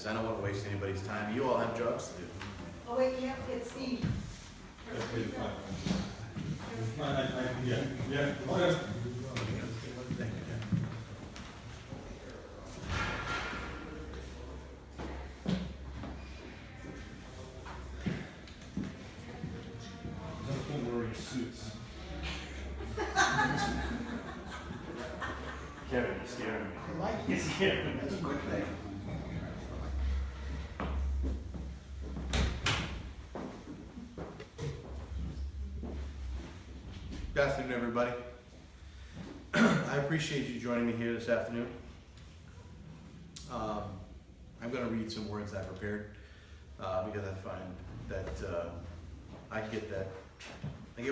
I don't want to waste anybody's time. You all have jobs to do. Oh wait, you have to get Steve. Yeah. Thank you. Wearing suits. Kevin, you're scaring me. You're scaring me. That's a good thing. Good afternoon, everybody. I appreciate you joining me here this afternoon. I'm going to read some words I prepared because I find that I get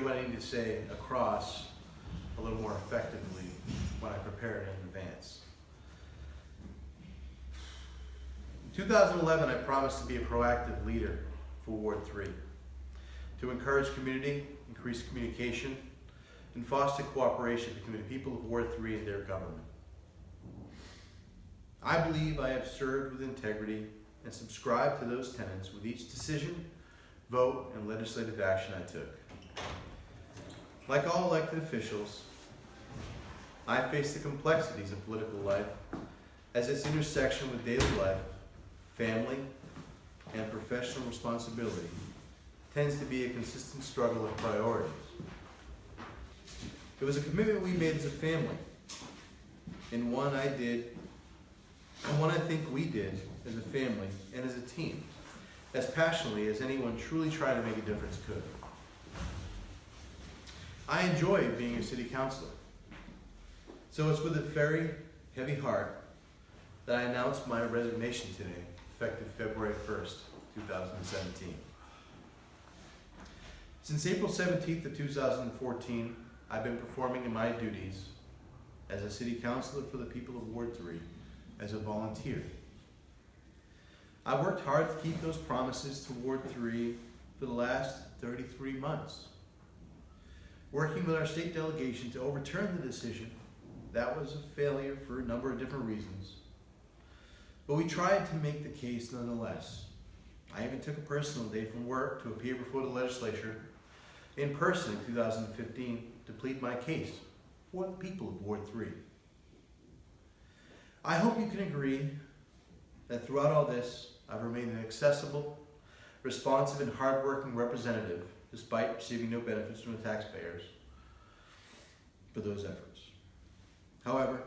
what I need to say across a little more effectively when I prepare it in advance. In 2011, I promised to be a proactive leader for Ward 3, to encourage community, increase communication, and foster cooperation between the people of Ward 3 and their government. I believe I have served with integrity and subscribed to those tenets with each decision, vote, and legislative action I took. Like all elected officials, I face the complexities of political life as its intersection with daily life, family, and professional responsibility tends to be a consistent struggle of priorities. It was a commitment we made as a family, and one I think we did as a family and as a team, as passionately as anyone truly tried to make a difference could. I enjoy being a city councilor, so it's with a very heavy heart that I announced my resignation today, effective February 1st, 2017. Since April 17th of 2014, I've been performing in my duties as a city councilor for the people of Ward 3 as a volunteer. I've worked hard to keep those promises to Ward 3 for the last 33 months. Working with our state delegation to overturn the decision, that was a failure for a number of different reasons. But we tried to make the case nonetheless. I even took a personal day from work to appear before the legislature in person in 2015 to plead my case for the people of Ward 3. I hope you can agree that throughout all this, I've remained an accessible, responsive, and hardworking representative despite receiving no benefits from the taxpayers for those efforts. However,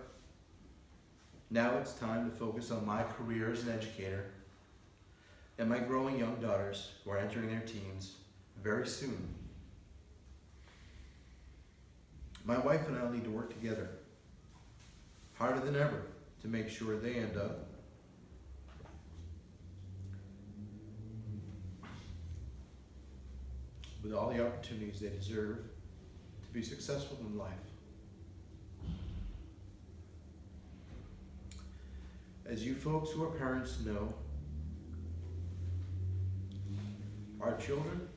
now it's time to focus on my career as an educator and my growing young daughters who are entering their teens very soon. My wife and I will need to work together, harder than ever, to make sure they end up with all the opportunities they deserve to be successful in life. As you folks who are parents know, our children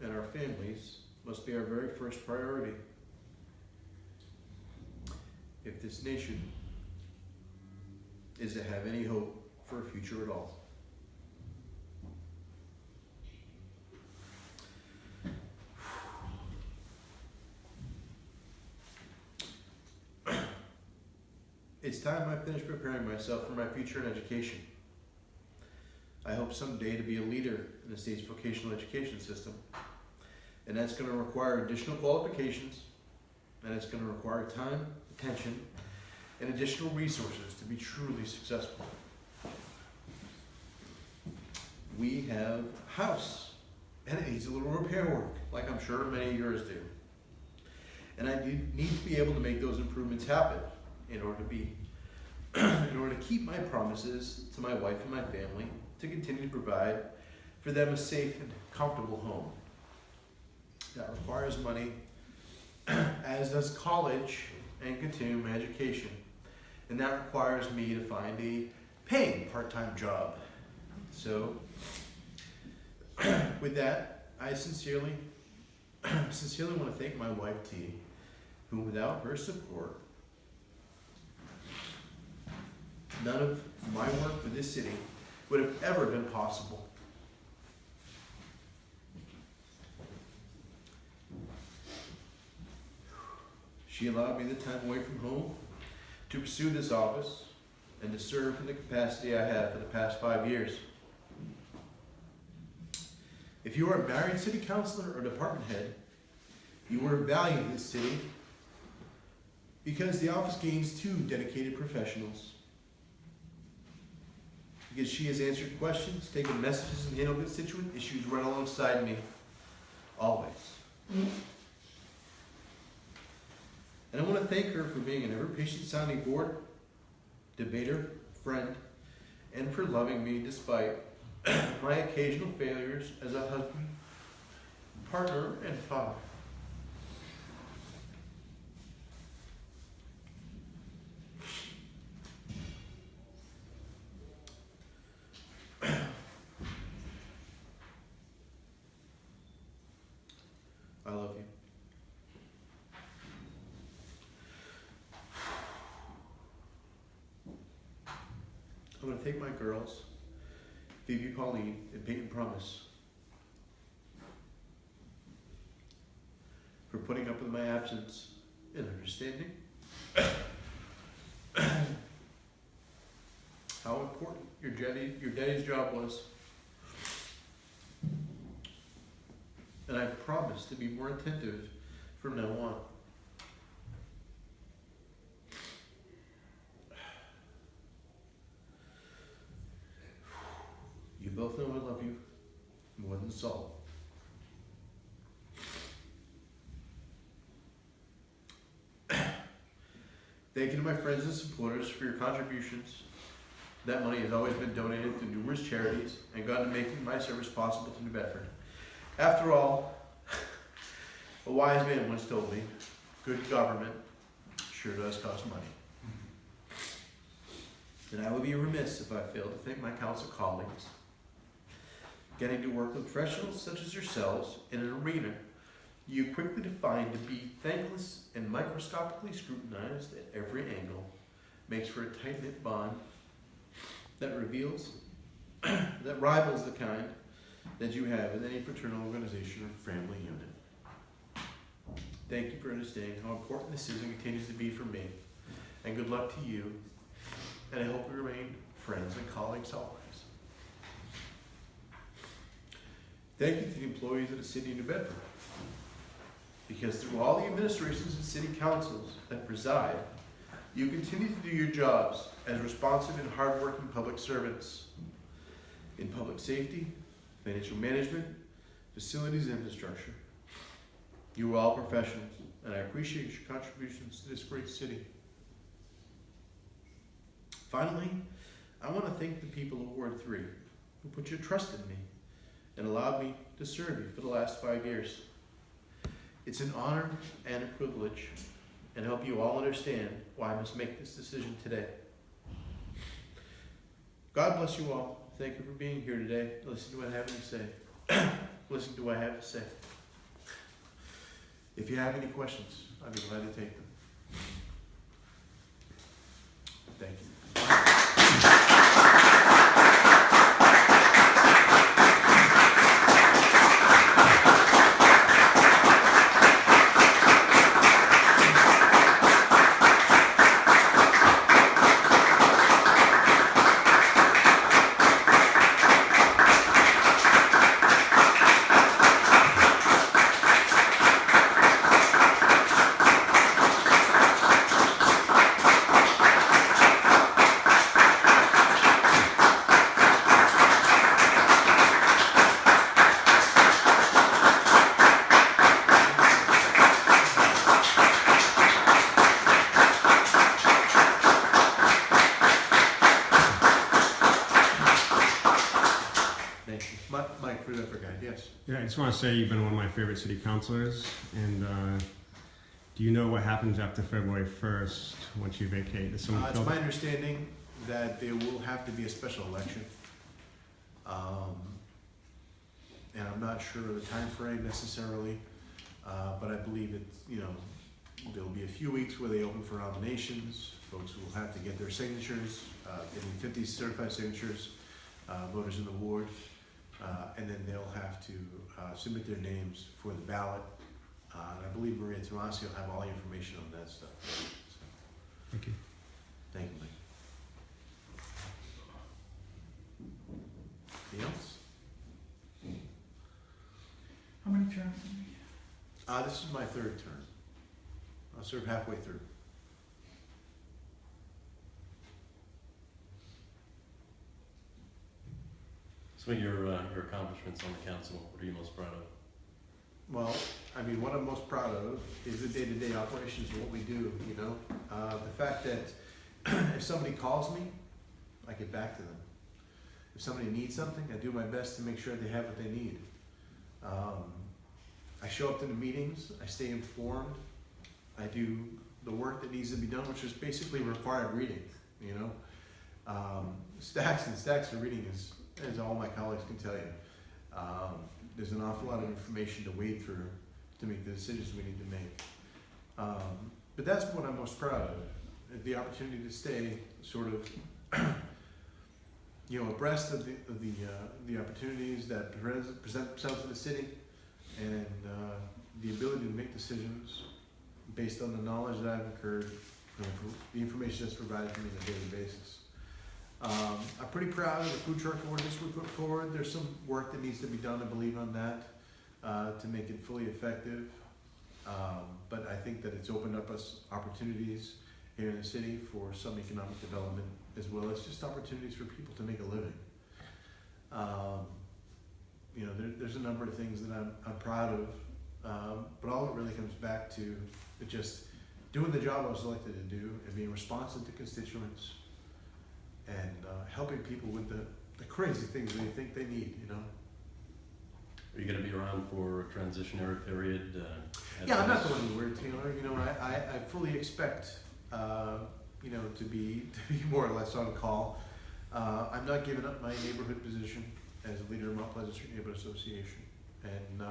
and our families must be our very first priority. If this nation is to have any hope for a future at all. It's time I finish preparing myself for my future in education. I hope someday to be a leader in the state's vocational education system, and that's going to require additional qualifications, and it's going to require time, attention, and additional resources to be truly successful. We have a house, and it needs a little repair work, like I'm sure many of yours do. And I need to be able to make those improvements happen in order to keep my promises to my wife and my family to continue to provide for them a safe and comfortable home. That requires money, as does college and continuing my education. And that requires me to find a paying part-time job. So, with that, I sincerely want to thank my wife, T, who without her support, none of my work for this city would have ever been possible. She allowed me the time away from home to pursue this office and to serve in the capacity I have for the past 5 years. If you are a married city councilor or department head, you are valued in this city because the office gains 2 dedicated professionals. Because she has answered questions, taken messages, and handled constituent issues right alongside me, always. And I want to thank her for being an ever-patient sounding board, debater, friend, and for loving me despite my occasional failures as a husband, partner, and father. I love you. I'm going to take my girls, Phoebe, Pauline, and Peyton Promise, for putting up with my absence and understanding how important your daddy's job was. And I promise to be more attentive from now on. You both know I love you more than salt. Thank you to my friends and supporters for your contributions. That money has always been donated to numerous charities and gone to making my service possible to New Bedford. After all, a wise man once told me, good government sure does cost money. And I would be remiss if I failed to thank my council colleagues. Getting to work with professionals such as yourselves in an arena you quickly define to be thankless and microscopically scrutinized at every angle makes for a tight-knit bond that rivals the kind that you have in any fraternal organization or family unit. Thank you for understanding how important this is and continues to be for me. And good luck to you. And I hope we remain friends and colleagues always. Thank you to the employees of the City of New Bedford. Because through all the administrations and city councils that preside, you continue to do your jobs as responsive and hardworking public servants in public safety, financial management, facilities, and infrastructure. You are all professionals, and I appreciate your contributions to this great city. Finally, I want to thank the people of Ward 3 who put your trust in me and allowed me to serve you for the last 5 years. It's an honor and a privilege, and I hope you all understand why I must make this decision today. God bless you all. Thank you for being here today. Listen to what I have to say. Listen to what I have to say. If you have any questions, I'd be glad to take them. Thank you. Yeah, I just want to say you've been one of my favorite city councilors, and do you know what happens after February 1st once you vacate? It's my understanding that there will have to be a special election, and I'm not sure of the time frame necessarily, but I believe it's, there'll be a few weeks where they open for nominations. Folks will have to get their signatures, getting 50 certified signatures. voters in the ward, and then they'll have to submit their names for the ballot. And I believe Maria Tomasi will have all the information on that stuff. So, Thank you. thank you, Mike. Anything else? How many terms? This is my third term. I'll serve halfway through. Some of your accomplishments on the council, what are you most proud of? Well, I mean, what I'm most proud of is the day-to-day operations of what we do, you know? The fact that if somebody calls me, I get back to them. If somebody needs something, I do my best to make sure they have what they need. I show up to the meetings, I stay informed, I do the work that needs to be done, which is basically required reading, you know? Stacks and stacks of reading as all my colleagues can tell you. There's an awful lot of information to wade through to make the decisions we need to make. But that's what I'm most proud of, the opportunity to stay sort of you know, abreast of the opportunities that present themselves in the city, and the ability to make decisions based on the knowledge that I've incurred, you know, the information that's provided to me on a daily basis. I'm pretty proud of the food truck ordinance we put forward. There's some work that needs to be done, I believe, on that to make it fully effective. But I think that it's opened up us opportunities here in the city for some economic development, as well as just opportunities for people to make a living. You know, there's a number of things that I'm proud of, but all it really comes back to just doing the job I was elected to do and being responsive to constituents and helping people with the crazy things they think they need, you know. Are you going to be around for a transitionary period? Yeah, I'm not going anywhere, Taylor. You know, I fully expect, you know, to be more or less on call. I'm not giving up my neighborhood position as a leader of Mount Pleasant Street Neighborhood Association, and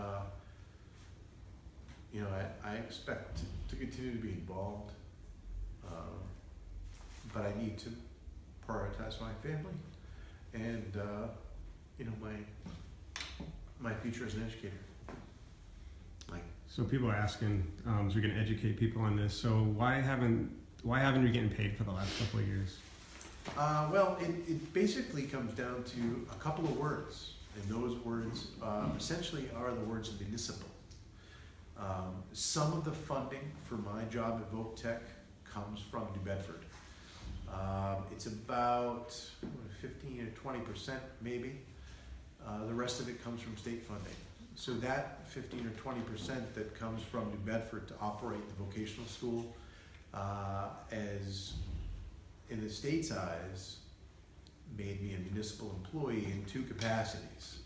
you know, I expect to continue to be involved, but I need to prioritize my family and you know, my future as an educator. Like, So people are asking, so we can educate people on this. So why haven't you getting paid for the last couple of years? Well, it basically comes down to a couple of words, and those words essentially are the words municipal. Some of the funding for my job at Voc-Tech comes from New Bedford. It's about 15 or 20% maybe. The rest of it comes from state funding. So that 15 or 20% that comes from New Bedford to operate the vocational school, as in the state's eyes, made me a municipal employee in 2 capacities.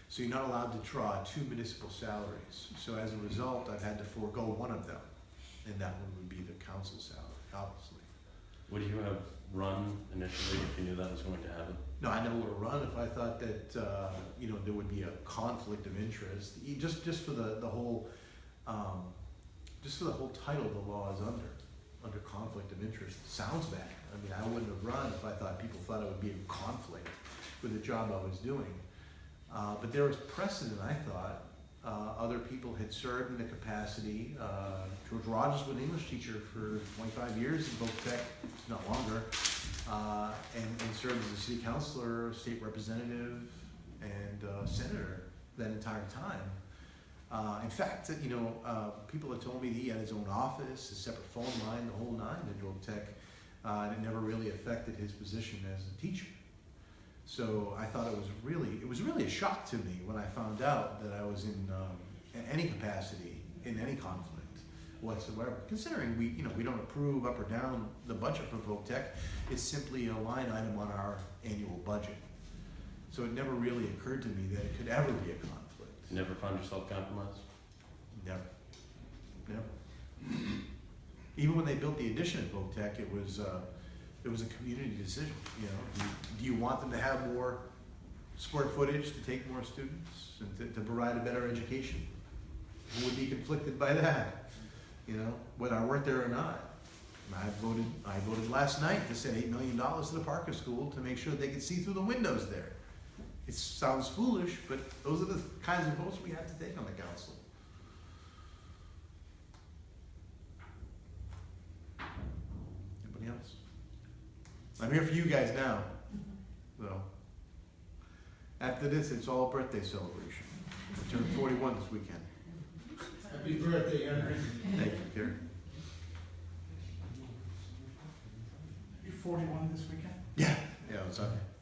So you're not allowed to draw 2 municipal salaries. So as a result, I've had to forego one of them, and that one would be the council salary, obviously. Would you have run initially if you knew that was going to happen? No, I never would have run if I thought that you know, there would be a conflict of interest. Just for the whole title the law is under conflict of interest. It sounds bad. I mean, I wouldn't have run if I thought people thought it would be in conflict with the job I was doing. But there was precedent, I thought. Other people had served in the capacity. George Rogers was an English teacher for 25 years in Voc-Tech, not longer, and served as a city councilor, state representative, and senator that entire time. In fact, you know, people had told me that he had his own office, a separate phone line, the whole nine at Voc-Tech, and it never really affected his position as a teacher. So I thought it was really a shock to me when I found out that I was in any capacity in any conflict whatsoever. Considering we don't approve up or down the budget for Voc-Tech, it's simply a line item on our annual budget. So it never really occurred to me that it could ever be a conflict. You never found yourself compromised? Never. Even when they built the addition at Voc-Tech, it was a community decision. You know, do you want them to have more square footage to take more students and to provide a better education? Who would be conflicted by that? You know, whether I worked there or not. I voted last night to send $8 million to the Parker School to make sure they could see through the windows there. It sounds foolish, but those are the kinds of votes we have to take on the council. Anybody else? I'm here for you guys now, so. After this, it's all birthday celebration. I turned 41 this weekend. Happy birthday, Henry. Thank you, Gary. You're 41 this weekend? Yeah, it was okay.